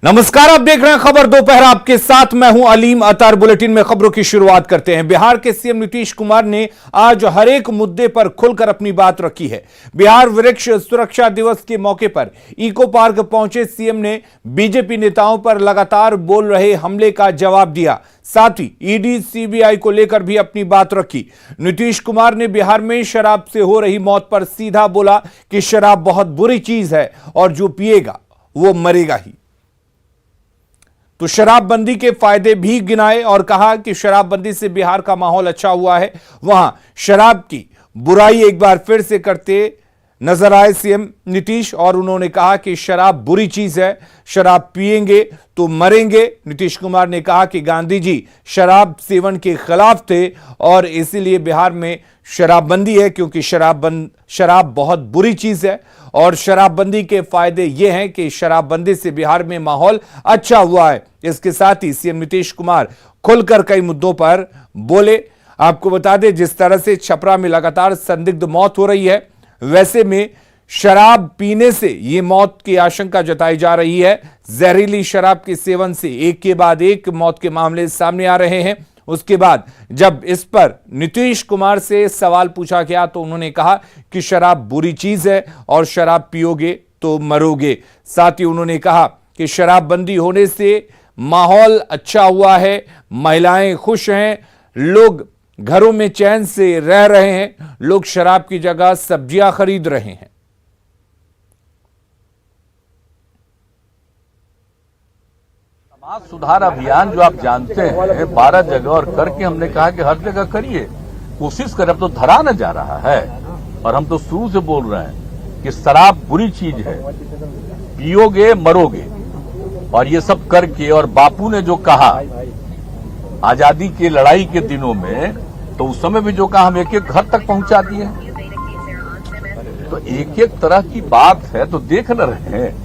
नमस्कार, आप देख रहे हैं खबर दोपहर, आपके साथ मैं हूं अलीम अतार। बुलेटिन में खबरों की शुरुआत करते हैं। बिहार के सीएम नीतीश कुमार ने आज हर एक मुद्दे पर खुलकर अपनी बात रखी है। बिहार वृक्ष सुरक्षा दिवस के मौके पर इको पार्क पहुंचे सीएम ने बीजेपी नेताओं पर लगातार बोल रहे हमले का जवाब दिया। साथ ही ईडी सीबीआई को लेकर भी अपनी बात रखी। नीतीश कुमार ने बिहार में शराब से हो रही मौत पर सीधा बोला कि शराब बहुत बुरी चीज है और जो पिएगा वो मरेगा ही। तो शराबबंदी के फायदे भी गिनाए और कहा कि शराबबंदी से बिहार का माहौल अच्छा हुआ है। वहां शराब की बुराई एक बार फिर से करते नजर आए सीएम नीतीश और उन्होंने कहा कि शराब बुरी चीज है, शराब पिएंगे तो मरेंगे। नीतीश कुमार ने कहा कि गांधी जी शराब सेवन के खिलाफ थे और इसीलिए बिहार में शराबबंदी है, क्योंकि शराब बहुत बुरी चीज है और शराबबंदी के फायदे ये हैं कि शराबबंदी से बिहार में माहौल अच्छा हुआ है। इसके साथ ही सीएम नीतीश कुमार खुलकर कई मुद्दों पर बोले। आपको बता दें, जिस तरह से छपरा में लगातार संदिग्ध मौत हो रही है, वैसे में शराब पीने से यह मौत की आशंका जताई जा रही है। जहरीली शराब के सेवन से एक के बाद एक मौत के मामले सामने आ रहे हैं। उसके बाद जब इस पर नीतीश कुमार से सवाल पूछा गया तो उन्होंने कहा कि शराब बुरी चीज है और शराब पियोगे तो मरोगे। साथ ही उन्होंने कहा कि शराबबंदी होने से माहौल अच्छा हुआ है, महिलाएं खुश हैं, लोग घरों में चैन से रह रहे हैं, लोग शराब की जगह सब्जियां खरीद रहे हैं। समाज सुधार अभियान जो आप जानते हैं 12 जगह और करके हमने कहा कि हर जगह करिए, कोशिश करें। अब तो धरा न जा रहा है और हम तो शुरू से बोल रहे हैं कि शराब बुरी चीज है, पियोगे मरोगे। और ये सब करके, और बापू ने जो कहा आजादी के लड़ाई के दिनों में, तो उस समय भी जो कहा हम एक एक घर तक पहुंचा दिए। तो एक एक तरह की बात है, तो देख न रहे हैं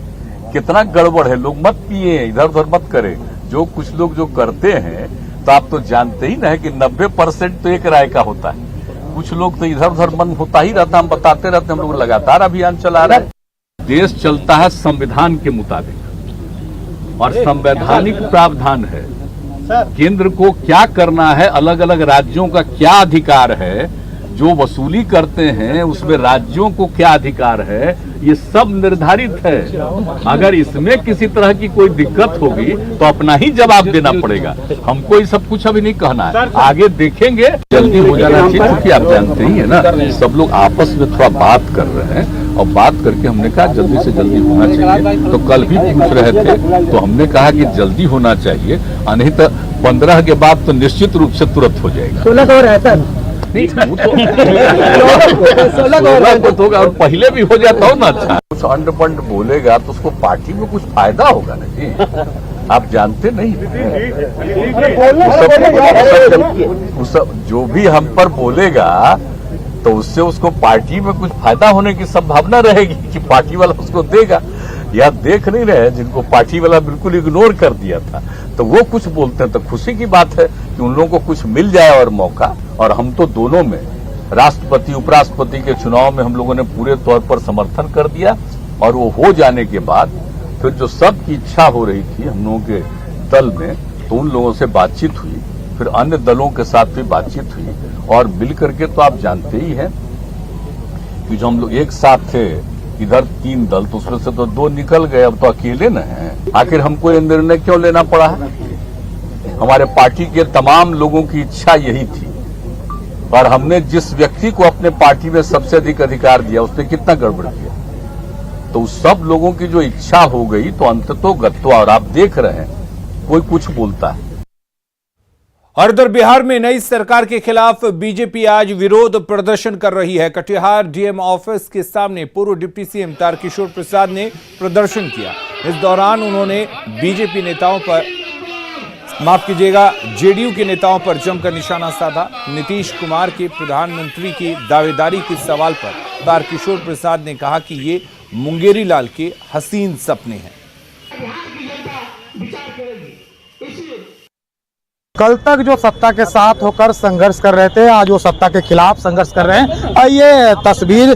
कितना गड़बड़ है। लोग मत पिए, इधर उधर मत करें। जो कुछ लोग जो करते हैं, तो आप तो जानते ही ना है कि 90% तो एक राय का होता है। कुछ लोग तो इधर उधर मन होता ही रहता, हम बताते रहते, हम लोग लगातार अभियान चला रहे हैं। देश चलता है संविधान के मुताबिक और संवैधानिक प्रावधान है। केंद्र को क्या करना है, अलग अलग राज्यों का क्या अधिकार है, जो वसूली करते हैं उसमें राज्यों को क्या अधिकार है, ये सब निर्धारित है। अगर इसमें किसी तरह की कोई दिक्कत होगी तो अपना ही जवाब देना पड़ेगा। हमको ये सब कुछ अभी नहीं कहना है, आगे देखेंगे। जल्दी हो जाना चाहिए, क्योंकि आप जानते ही है ना, सब लोग आपस में थोड़ा बात कर रहे हैं और बात करके हमने कहा जल्दी से जल्दी होना चाहिए। तो कल भी पूछ रहे थे तो हमने कहा कि जल्दी होना चाहिए, नहीं तो 15 के बाद तो निश्चित रूप से तुरंत हो जाएगा। 16 को रहता है तो होगा और पहले भी हो जाता हो ना। अच्छा, कुछ अंड पंड बोलेगा तो उसको पार्टी में कुछ फायदा होगा ना जी, आप जानते नहीं। जो भी हम पर बोलेगा तो उससे उसको पार्टी में कुछ फायदा होने की संभावना रहेगी कि पार्टी वाला उसको देगा। या देख नहीं रहे जिनको पार्टी वाला बिल्कुल इग्नोर कर दिया था, तो वो कुछ बोलते हैं तो खुशी की बात है कि उन लोगों को कुछ मिल जाए और मौका। और हम तो दोनों में, राष्ट्रपति उपराष्ट्रपति के चुनाव में हम लोगों ने पूरे तौर पर समर्थन कर दिया और वो हो जाने के बाद फिर जो सबकी इच्छा हो रही थी हम लोगों के दल में, तो उन लोगों से बातचीत हुई, फिर अन्य दलों के साथ भी बातचीत हुई और मिल करके तो आप जानते ही हैं कि जो हम लोग एक साथ थे, इधर 3 दल, तो उसमें से तो 2 निकल गए, अब तो अकेले न हैं। आखिर हमको ये निर्णय क्यों लेना पड़ा है? हमारे पार्टी के तमाम लोगों की इच्छा यही थी और हमने जिस व्यक्ति को अपने पार्टी में सबसे अधिक अधिकार दिया उसने कितना गड़बड़ किया। तो सब लोगों की जो इच्छा हो गई तो अंततोगत्वा, और आप देख रहे हैं कोई कुछ बोलता है। और उधर बिहार में नई सरकार के खिलाफ बीजेपी आज विरोध प्रदर्शन कर रही है। कटिहार डीएम ऑफिस के सामने पूर्व डिप्टी सीएम तारकिशोर प्रसाद ने प्रदर्शन किया। इस दौरान उन्होंने बीजेपी नेताओं पर, माफ कीजिएगा, जेडीयू के नेताओं पर जमकर निशाना साधा। नीतीश कुमार के प्रधानमंत्री की दावेदारी के सवाल पर तारकिशोर प्रसाद ने कहा कि ये मुंगेरी लाल के हसीन सपने हैं। कल तक जो सत्ता के साथ होकर संघर्ष कर रहे थे, आज वो सत्ता के खिलाफ संघर्ष कर रहे हैं। और ये तस्वीर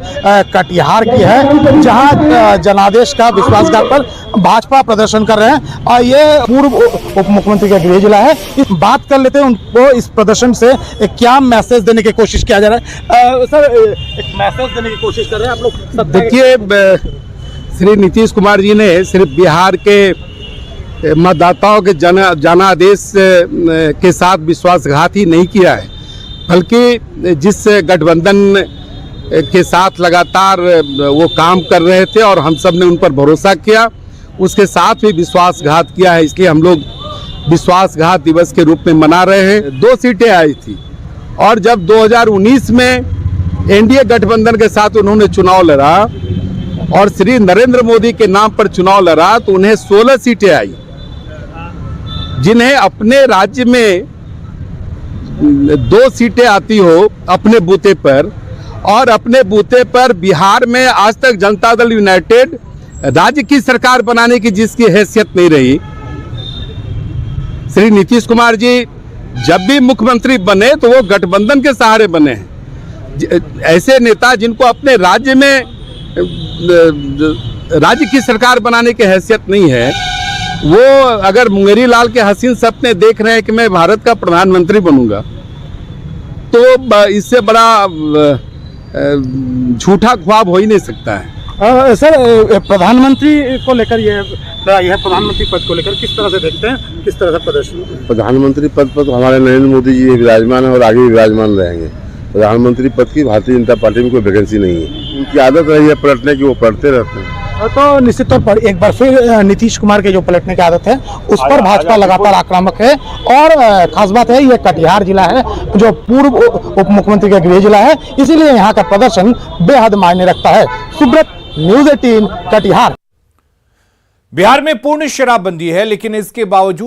कटिहार की है, जहां जनादेश का विश्वासघात पर भाजपा प्रदर्शन कर रहे हैं। और ये पूर्व उप मुख्यमंत्री का गृह जिला है। इस बात कर लेते हैं उनको, इस प्रदर्शन से क्या मैसेज देने की कोशिश किया जा रहा है। सर, एक मैसेज देने की कोशिश कर रहे हैं आप लोग। देखिए, श्री नीतीश कुमार जी ने सिर्फ बिहार के मतदाताओं के जनादेश के साथ विश्वासघात ही नहीं किया है, बल्कि जिस गठबंधन के साथ लगातार वो काम कर रहे थे और हम सब ने उन पर भरोसा किया, उसके साथ भी विश्वासघात किया है। इसलिए हम लोग विश्वासघात दिवस के रूप में मना रहे हैं। 2 सीटें आई थी और जब 2019 में एनडीए गठबंधन के साथ उन्होंने चुनाव लड़ा और श्री नरेंद्र मोदी के नाम पर चुनाव लड़ा तो उन्हें 16 सीटें आई, जिन्हें अपने राज्य में 2 सीटें आती हो अपने बूते पर, और अपने बूते पर बिहार में आज तक जनता दल यूनाइटेड राज्य की सरकार बनाने की जिसकी हैसियत नहीं रही। श्री नीतीश कुमार जी जब भी मुख्यमंत्री बने तो वो गठबंधन के सहारे बने हैं। ऐसे नेता जिनको अपने राज्य में राज्य की सरकार बनाने की हैसियत नहीं है, वो अगर मुंगेरी लाल के हसीन सपने देख रहे हैं कि मैं भारत का प्रधानमंत्री बनूंगा, तो इससे बड़ा झूठा ख्वाब हो ही नहीं सकता है। सर, प्रधानमंत्री को लेकर यह प्रधानमंत्री पद को लेकर किस तरह से देखते हैं, किस तरह से प्रदर्शन? प्रधानमंत्री पद पर तो हमारे नरेंद्र मोदी जी विराजमान है और आगे भी विराजमान रहेंगे। प्रधानमंत्री पद की भारतीय जनता पार्टी में कोई वैकेंसी नहीं है। उनकी आदत रही है पलटने की, वो पलटते रहते हैं। तो निश्चित तौर पर एक बार फिर नीतीश कुमार के जो पलटने की आदत है उस पर भाजपा लगातार आक्रामक है। और खास बात है, ये कटिहार जिला है जो पूर्व उप मुख्यमंत्री का गृह जिला है, इसीलिए यहाँ का प्रदर्शन बेहद मायने रखता है। सुब्रत, न्यूज़ 18 कटिहार। बिहार में पूर्ण शराबबंदी है, लेकिन इसके बावजूद